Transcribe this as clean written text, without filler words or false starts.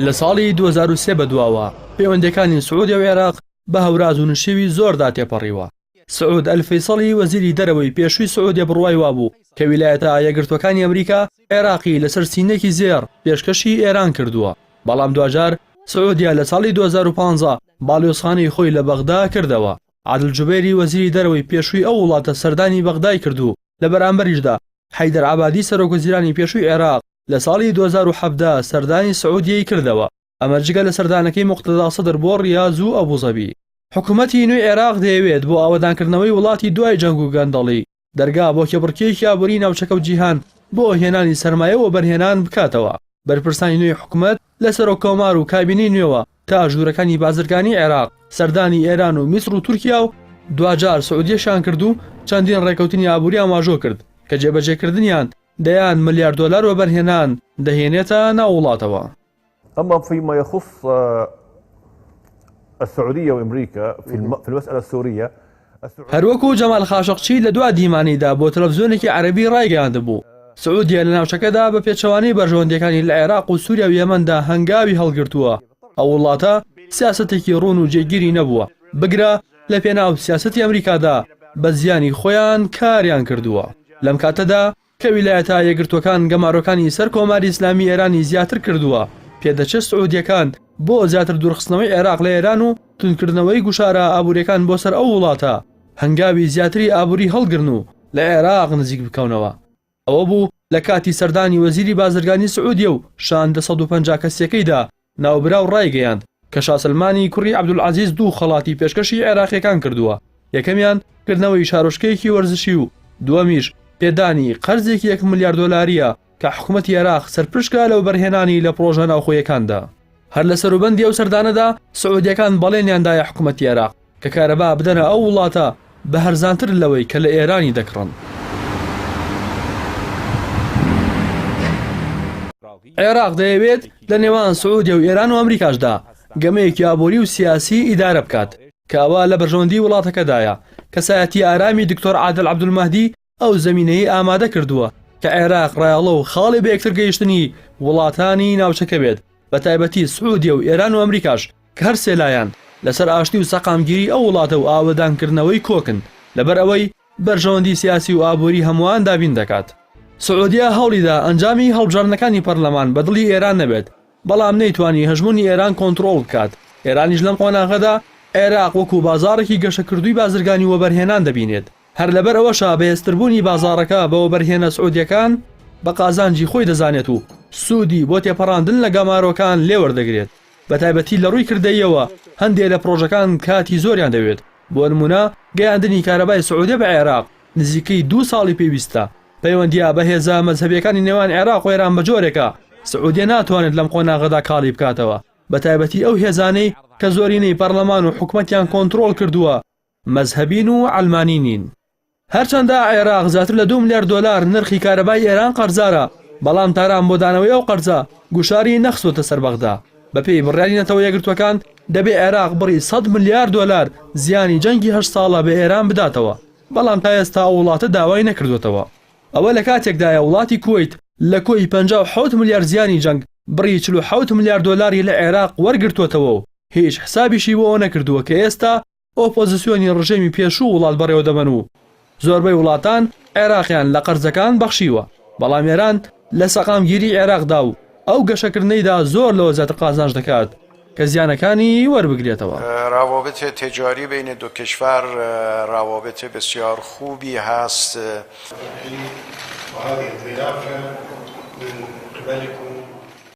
لە ساڵی 2023 بەدواوە پەیوەندیەکانی سعودی و عێراق بە هەوراز و نشێوی زۆردا تێپەڕیوە. سعود ئەلفەیسەڵی وەزیری دەرەوەی پێشووی سعودیە بڕوای وابوو کە ویلایەتە یەکگرتوەکانی ئەمریکا عێراقی لەسەر سینەکی زێر پێشکەشی ئێران کردووە. بەڵام دوجار سعودیا لە ساڵی 2015 باڵیۆزخانەی خۆی لە بەغدا کردەوە. عادل جوبێری وەزیری دەرەوەی پێشووی ئەو وڵاتە سەردانی بەغدای کردو. لە بەرامبەریشدا حەیدەر عەبادی سەرۆکوەزیرانی پێشووی عێراق لە ساڵی 2017 سەردانی سعودیەی کردەوە. ئەمە جگە لە سەردانەکەی موقتەدا سەدر بۆ ڕیاض و ئەبوزەبی. حکوومەتی نوێی عێراق دەیەوێت بۆ ئاوەدانکردنەوەی وڵاتی دوای جەنگ و گەندەڵی دەرگا بۆ کێبڕکێکی ئابووری ناوچەکە و جیهان بۆ هێنانی سەرمایە و بەرهێنان بکاتەوە. بەرپرسانی نوێی حکوومەت لە سەرۆک کۆمار و کابینەی نوێوە تا ژوورەکانی بازرگانی عێراق سەردانی ئێران و میسر و تورکیا و دوجار سعودیەشان کرد و چەندین ڕێکەوتنی ئابووری ئاماژۆ کرد کە جێبەجێکردنیان دەیان ملیار دۆلار و بەرهێنان دەهێنێتە ناو وڵاتەوە. أما فيما يخص السعودية وأمريكا في المسألة السورية هەروەکو جەمال خاشقچی لە دوا دیمانیدا بۆ تەلەڤیزیۆنێکی عەرەبی ڕایگەیاندبوو سعودیا لە ناوچەکەدا بە پێچەوانەی بەرژەوەندەکانی لە عێراق و سووریا و یەمەندا هەنگاوی هەڵگرتووە. ئەو وڵاتە سیاسەتێکی ڕوون و جێگیری نەبووە بگرە لە پێناو سیاسەتی ئەمریکادا بە زیانی خۆیان کاریان کردووە. لەم کاتەدا کە ویلایەتە یەکگرتوەکان گەماڕۆکانی سەر کۆماری ئیسلامی ئێرانی زیاتر کردووە پێدەچێت سعودیەکان بۆ زیاتر دوورخستنەوەی عێراق لە ئێران و تونکردنەوەی گوشارە ئابووریەکان بۆ سەر ئەو وڵاتە هەنگاوی زیاتری ئابووری هەڵگرن و لە عێراق نزیک بکەونەوە. ئەوە بوو لە کاتی سەردانی وەزیری بازرگانی سعودیە و شاندە 150 کەسیەکەیدا ناوبراو ڕایگەیاند کە شا سلمانی کوڕی عەبدولعەزیز دوو خەڵاتی پێشکەشی عێراقیەکان کردووە. یەکەمیان کردنەوەی شارۆچکەیەکی وەرزشی و دووەمیش پێدانی قەرزێکی 1 ملیار دۆلاریە کە حکوومەتی عێراق سەرپشکە لەو بەرهێنانی لە پرۆژە ناوخۆیەکاندا. هەر لە سەروبەندی ئەو سەردانەدا سعودیەکان بەڵێنیاندایە حکوومەتی عێراق کە کارەبا بدەنە ئەو وڵاتە بە هەرزانتر لەوەی کە لە ئێرانی دەکڕن. عێراق دەیەوێت لە نێوان سعودیا و ئێران و ئەمریکاشدا گەمەیەکی ئابووری و سیاسی ئیدارە بکات کە ئەوە لە بەرژەوەندی وڵاتەکەدایە. کەسایەتی ئارامی دکتۆر عادل عەبدولمەهدی ئەو زەمینەی ئامادە کردووە کە عێراق ڕایەڵە و خاڵی بە یەکتر گەیشتنی وڵاتانی ناوچەکە بێت بە تایبەتی سعودیا و ئێران و ئەمریکاش کە هەر سێلایەن لەسەر ئاشتی و سەقامگیری ئەو وڵاتە و ئاوەدانکردنەوەی کۆکن لەبەر ئەوەی بەرژەوەندی سیاسی و ئابووری هەمووان دابین دەکات. سعودیا هەوڵیدا ئەنجامی هەڵبژاردنەکانی پەرلەمان بەدڵی ئێران نەبێت بەڵام نەیتوانی هەژمونی ئێران کۆنتڕۆڵ بکات. ئێرانیش لەم قۆناغەدا عێراق وەکو بازارێکی گەشەکردووی بازرگانی وەبەرهێنان دەبینێت. هەر لەبەر ئەوەشا بەهێزتربوونی بازارەکە بە وەبەرهێنە سعودیەکان بە قازانجی خۆی دەزانێت و سوودی بۆ تێپەڕاندن لە گەمارۆکان لێوەردەگرێت. بە تایبەتی لە ڕووی کردەیەوە هەندێک لە پرۆژەکان کاتی زۆریان دەوێت. بۆ نمونە گەیاندنی کارەبای سعودیە بە عێراق نزیکەی 2 ساڵی پێویستە. پەیوەندیە بە هێزە مەزهەبیەکانی نێوان عێراق و ئێران بە جۆرێکە سعودیە ناتوانێت لەم قۆناغەدا کاڵی بکاتەوە بە تایبەتی ئەو هێزانەی کە زۆرینەی پەرلەمان و حکوومەتیان کۆنتڕۆڵ کردووە مەزهەبین و عەلمانی نین. هەرچەندە عێراق زیاتر لە 2 ملیار دۆلار نرخی کارەبای ئێران قەرزارە بەڵام تاران بۆ دانەوەی ئەو قەرزە گوشاری نەخسۆتە سەر بەغدا. بەپێی بڕیاری نەتەوە یەکگرتوەکان دەبێ عێراق بڕی 100 ملیار دۆلار زیانی جەنگی 8 ساڵە بە ئێران بداتەوە بەڵام تا ئێستا ئەو وڵاتە داوای نەکردوێتەوە. ئەوە لە کاتێکدایە وڵاتی کوێیت لە کۆی 57 ملیار زیانی جەنگ بڕی 47 ملیار دۆلاری لە عێراق وەرگرتوێتەوە و هیچ حسابیشی بۆ نەکردووە کە ئێستا ئۆپۆزیسیۆنی ڕژێمی پێشوو وڵات بەڕێوە دەبن و زۆربەی وڵاتان عێراقیان لە قەرزەکان بەخشیوە بەڵام ئێران لە سەقامگیری عێراقدا و ئەو گەشەکردنەیدا زۆر لەوە زیاتر قازانج دەکات کە زیانەکانی وەربگرێتەوە. روابط تجاری بین دو کشور روابط بسیار خوبی هست.